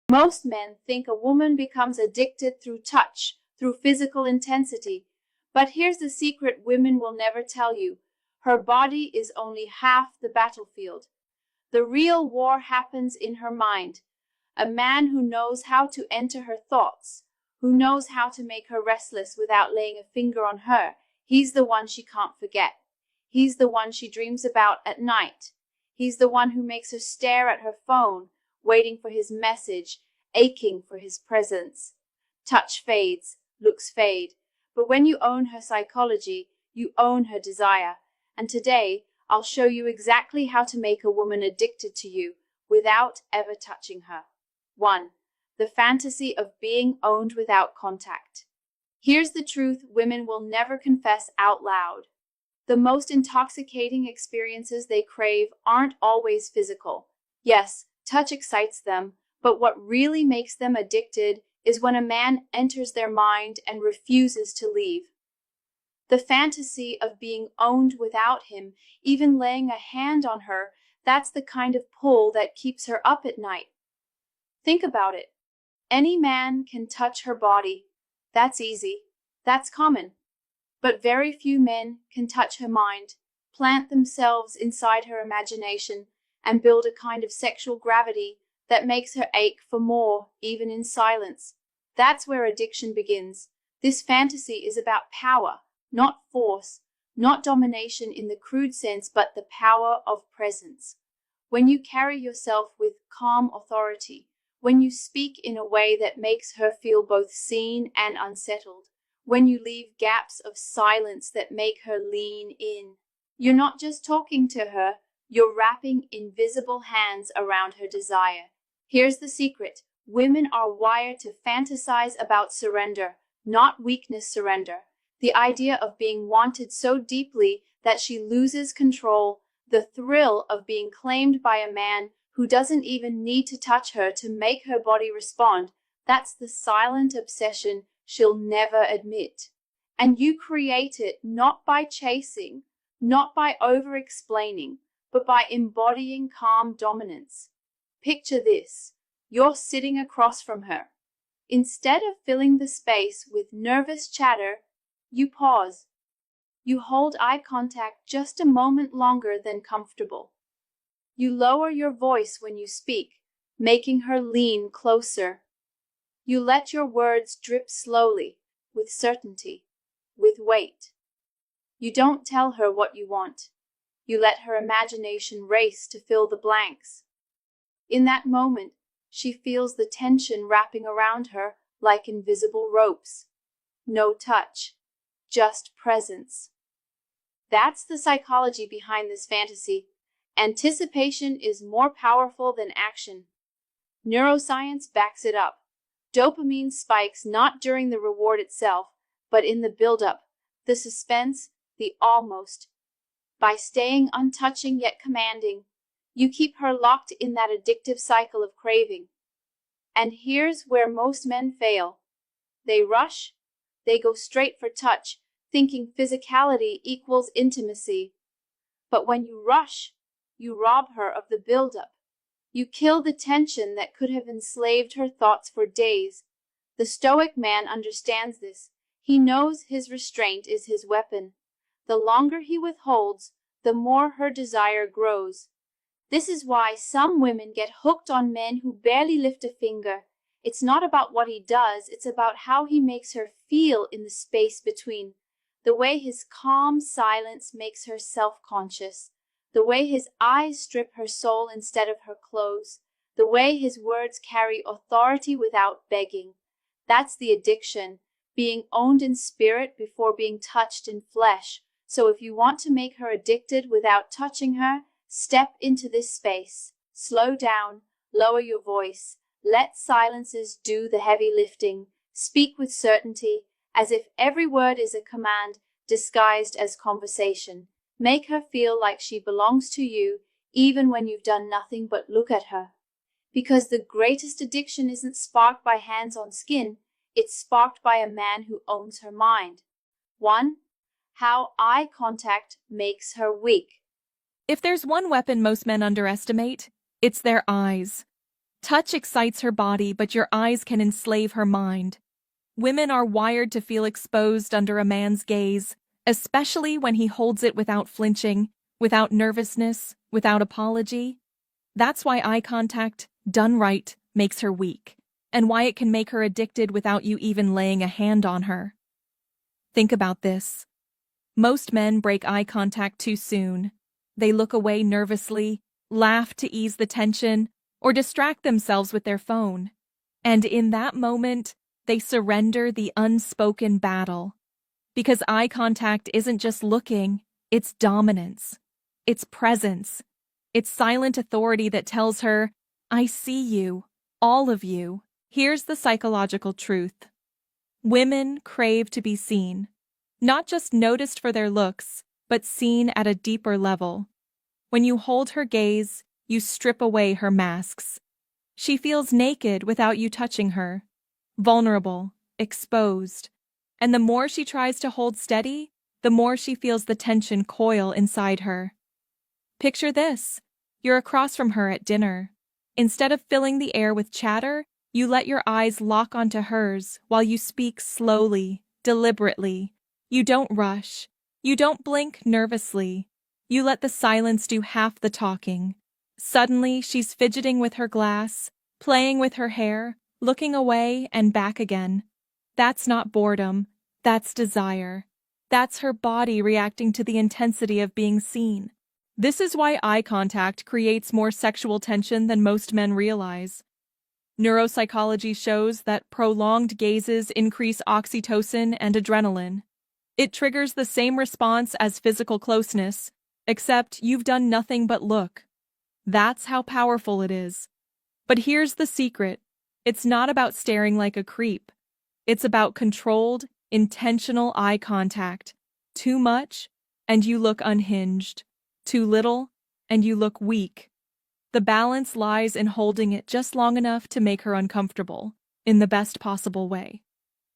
Most men think a woman becomes addicted through touch, through physical intensity. But here's the secret women will never tell you. Her body is only half the battlefield. The real war happens in her mind. A man who knows how to enter her thoughts, who knows how to make her restless without laying a finger on her, he's the one she can't forget. He's the one she dreams about at night. He's the one who makes her stare at her phone, waiting for his message, aching for his presence. Touch fades, looks fade, but when you own her psychology, you own her desire. And today, I'll show you exactly how to make a woman addicted to you without ever touching her. 1. The fantasy of being owned without contact. Here's the truth women will never confess out loud. The most intoxicating experiences they crave aren't always physical. Yes, touch excites them, but what really makes them addicted is when a man enters their mind and refuses to leave. The fantasy of being owned without him, even laying a hand on her, that's the kind of pull that keeps her up at night. Think about it. Any man can touch her body. That's easy. That's common. But very few men can touch her mind, plant themselves inside her imagination, and build a kind of sexual gravity that makes her ache for more, even in silence. That's where addiction begins. This fantasy is about power, not force, not domination in the crude sense, but the power of presence. When you carry yourself with calm authority, when you speak in a way that makes her feel both seen and unsettled, when you leave gaps of silence that make her lean in, you're not just talking to her, you're wrapping invisible hands around her desire. Here's the secret. Women are wired to fantasize about surrender, not weakness surrender. The idea of being wanted so deeply that she loses control, the thrill of being claimed by a man who doesn't even need to touch her to make her body respond, that's the silent obsession she'll never admit. And you create it not by chasing, not by over-explaining, but by embodying calm dominance. Picture this. You're sitting across from her. Instead of filling the space with nervous chatter, you pause. You hold eye contact just a moment longer than comfortable. You lower your voice when you speak, making her lean closer. You let your words drip slowly, with certainty, with weight. You don't tell her what you want. You let her imagination race to fill the blanks. In that moment, she feels the tension wrapping around her like invisible ropes. No touch, just presence. That's the psychology behind this fantasy. Anticipation is more powerful than action. Neuroscience backs it up. Dopamine spikes not during the reward itself, but in the build-up, the suspense, the almost. By staying untouching yet commanding, you keep her locked in that addictive cycle of craving. And here's where most men fail. They rush, they go straight for touch, thinking physicality equals intimacy. But when you rush, you rob her of the build-up. You kill the tension that could have enslaved her thoughts for days. The Stoic man understands this. He knows his restraint is his weapon. The longer he withholds, the more her desire grows. This is why some women get hooked on men who barely lift a finger. It's not about what he does, it's about how he makes her feel in the space between. The way his calm silence makes her self-conscious. The way his eyes strip her soul instead of her clothes. The way his words carry authority without begging. That's the addiction, being owned in spirit before being touched in flesh. So if you want to make her addicted without touching her, step into this space. Slow down, lower your voice. Let silences do the heavy lifting. Speak with certainty, as if every word is a command disguised as conversation. Make her feel like she belongs to you, even when you've done nothing but look at her. Because the greatest addiction isn't sparked by hands on skin, it's sparked by a man who owns her mind. 1. How eye contact makes her weak. If there's one weapon most men underestimate, it's their eyes. Touch excites her body, but your eyes can enslave her mind. Women are wired to feel exposed under a man's gaze, especially when he holds it without flinching, without nervousness, without apology. That's why eye contact, done right, makes her weak, and why it can make her addicted without you even laying a hand on her. Think about this. Most men break eye contact too soon. They look away nervously, laugh to ease the tension, or distract themselves with their phone. And in that moment, they surrender the unspoken battle. Because eye contact isn't just looking, it's dominance. It's presence. It's silent authority that tells her, I see you, all of you. Here's the psychological truth. Women crave to be seen. Not just noticed for their looks, but seen at a deeper level. When you hold her gaze, you strip away her masks. She feels naked without you touching her, vulnerable, exposed. And the more she tries to hold steady, the more she feels the tension coil inside her. Picture this. You're across from her at dinner. Instead of filling the air with chatter, you let your eyes lock onto hers while you speak slowly, deliberately. You don't rush. You don't blink nervously. You let the silence do half the talking. Suddenly, she's fidgeting with her glass, playing with her hair, looking away and back again. That's not boredom. That's desire. That's her body reacting to the intensity of being seen. This is why eye contact creates more sexual tension than most men realize. Neuropsychology shows that prolonged gazes increase oxytocin and adrenaline. It triggers the same response as physical closeness, except you've done nothing but look. That's how powerful it is. But here's the secret. It's not about staring like a creep. It's about controlled, intentional eye contact. Too much, and you look unhinged. Too little, and you look weak. The balance lies in holding it just long enough to make her uncomfortable, in the best possible way.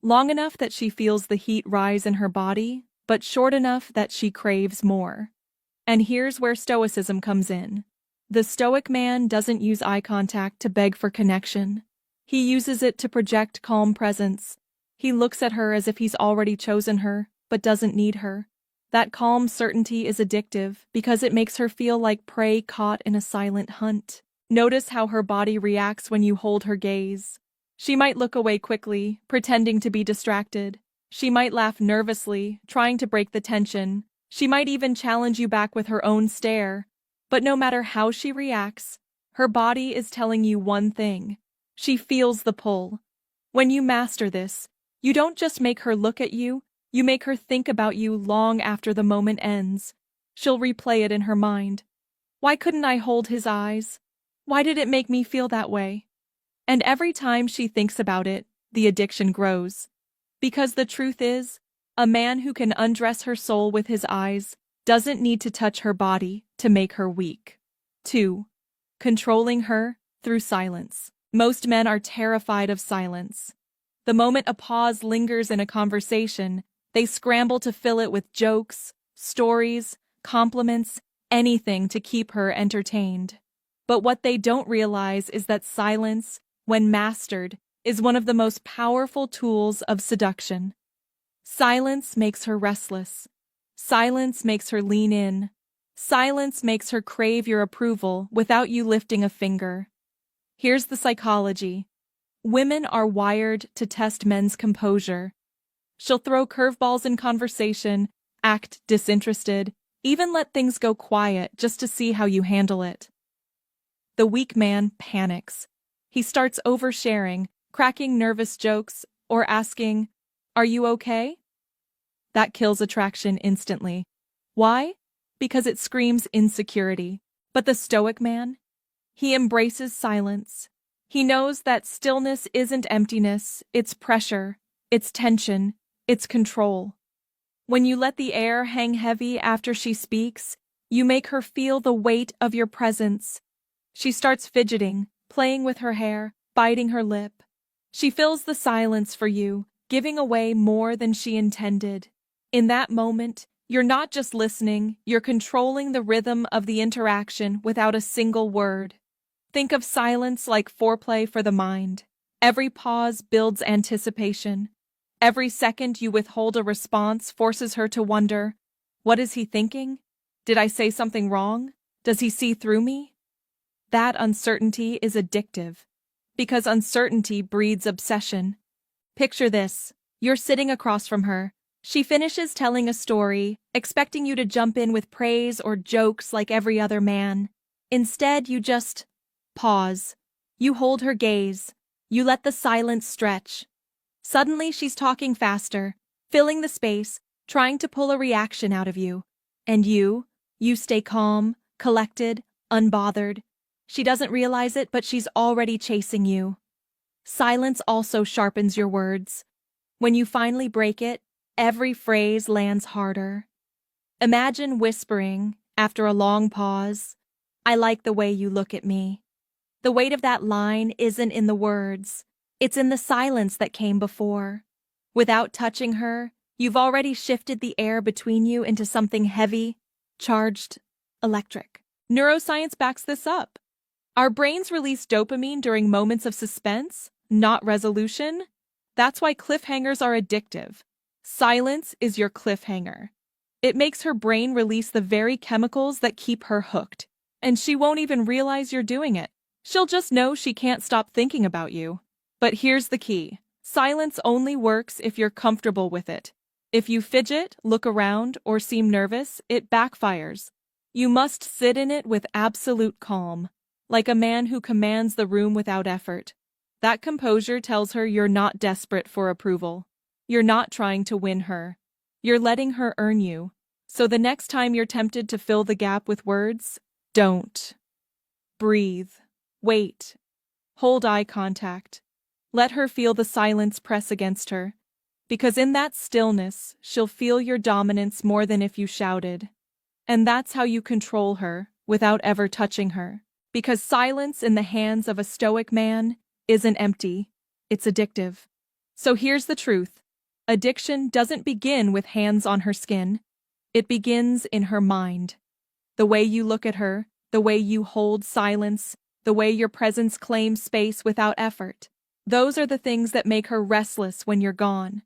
Long enough that she feels the heat rise in her body, but short enough that she craves more. And here's where Stoicism comes in. The Stoic man doesn't use eye contact to beg for connection. He uses it to project calm presence. He looks at her as if he's already chosen her, but doesn't need her. That calm certainty is addictive because it makes her feel like prey caught in a silent hunt. Notice how her body reacts when you hold her gaze. She might look away quickly, pretending to be distracted. She might laugh nervously, trying to break the tension. She might even challenge you back with her own stare. But no matter how she reacts, her body is telling you one thing. She feels the pull. When you master this, you don't just make her look at you, you make her think about you long after the moment ends. She'll replay it in her mind. Why couldn't I hold his eyes? Why did it make me feel that way? And every time she thinks about it, the addiction grows. Because the truth is, a man who can undress her soul with his eyes doesn't need to touch her body to make her weak. 2. Controlling her through silence. Most men are terrified of silence. The moment a pause lingers in a conversation, they scramble to fill it with jokes, stories, compliments, anything to keep her entertained. But what they don't realize is that silence, when mastered, is one of the most powerful tools of seduction. Silence makes her restless. Silence makes her lean in. Silence makes her crave your approval without you lifting a finger. Here's the psychology. Women are wired to test men's composure. She'll throw curveballs in conversation, act disinterested, even let things go quiet just to see how you handle it. The weak man panics. He starts oversharing, cracking nervous jokes, or asking, "Are you okay?" That kills attraction instantly. Why? Because it screams insecurity. But the Stoic man? He embraces silence. He knows that stillness isn't emptiness, it's pressure, it's tension, it's control. When you let the air hang heavy after she speaks, you make her feel the weight of your presence. She starts fidgeting, playing with her hair, biting her lip. She fills the silence for you, giving away more than she intended. In that moment, you're not just listening, you're controlling the rhythm of the interaction without a single word. Think of silence like foreplay for the mind. Every pause builds anticipation. Every second you withhold a response forces her to wonder, what is he thinking? Did I say something wrong? Does he see through me? That uncertainty is addictive, because uncertainty breeds obsession. Picture this. You're sitting across from her. She finishes telling a story, expecting you to jump in with praise or jokes like every other man. Instead, you just pause. You hold her gaze. You let the silence stretch. Suddenly, she's talking faster, filling the space, trying to pull a reaction out of you. And you stay calm, collected, unbothered. She doesn't realize it, but she's already chasing you. Silence also sharpens your words. When you finally break it, every phrase lands harder. Imagine whispering, after a long pause, I like the way you look at me. The weight of that line isn't in the words. It's in the silence that came before. Without touching her, you've already shifted the air between you into something heavy, charged, electric. Neuroscience backs this up. Our brains release dopamine during moments of suspense, not resolution. That's why cliffhangers are addictive. Silence is your cliffhanger. It makes her brain release the very chemicals that keep her hooked, and she won't even realize you're doing it. She'll just know she can't stop thinking about you. But here's the key. Silence only works if you're comfortable with it. If you fidget, look around, or seem nervous, it backfires. You must sit in it with absolute calm, like a man who commands the room without effort. That composure tells her you're not desperate for approval. You're not trying to win her. You're letting her earn you. So the next time you're tempted to fill the gap with words, don't. Breathe. Wait. Hold eye contact. Let her feel the silence press against her. Because in that stillness, she'll feel your dominance more than if you shouted. And that's how you control her, without ever touching her. Because silence in the hands of a stoic man isn't empty, it's addictive. So here's the truth. Addiction doesn't begin with hands on her skin. It begins in her mind. The way you look at her, the way you hold silence, the way your presence claims space without effort. Those are the things that make her restless when you're gone.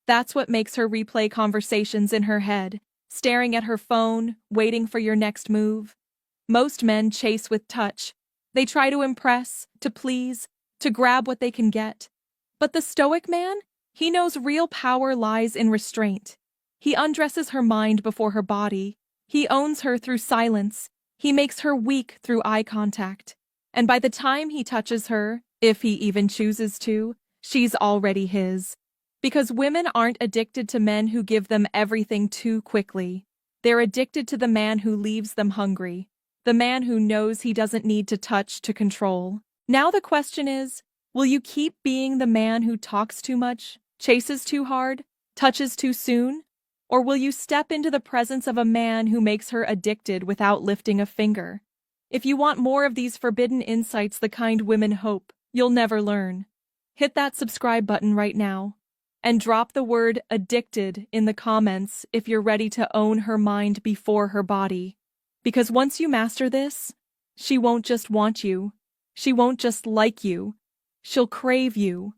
That's what makes her replay conversations in her head, staring at her phone, waiting for your next move. Most men chase with touch. They try to impress, to please, to grab what they can get. But the stoic man, he knows real power lies in restraint. He undresses her mind before her body. He owns her through silence. He makes her weak through eye contact. And by the time he touches her, if he even chooses to, she's already his. Because women aren't addicted to men who give them everything too quickly. They're addicted to the man who leaves them hungry. The man who knows he doesn't need to touch to control. Now the question is, will you keep being the man who talks too much, chases too hard, touches too soon? Or will you step into the presence of a man who makes her addicted without lifting a finger? If you want more of these forbidden insights, the kind women hope you'll never learn, hit that subscribe button right now. And drop the word addicted in the comments if you're ready to own her mind before her body. Because once you master this, she won't just want you. She won't just like you. She'll crave you.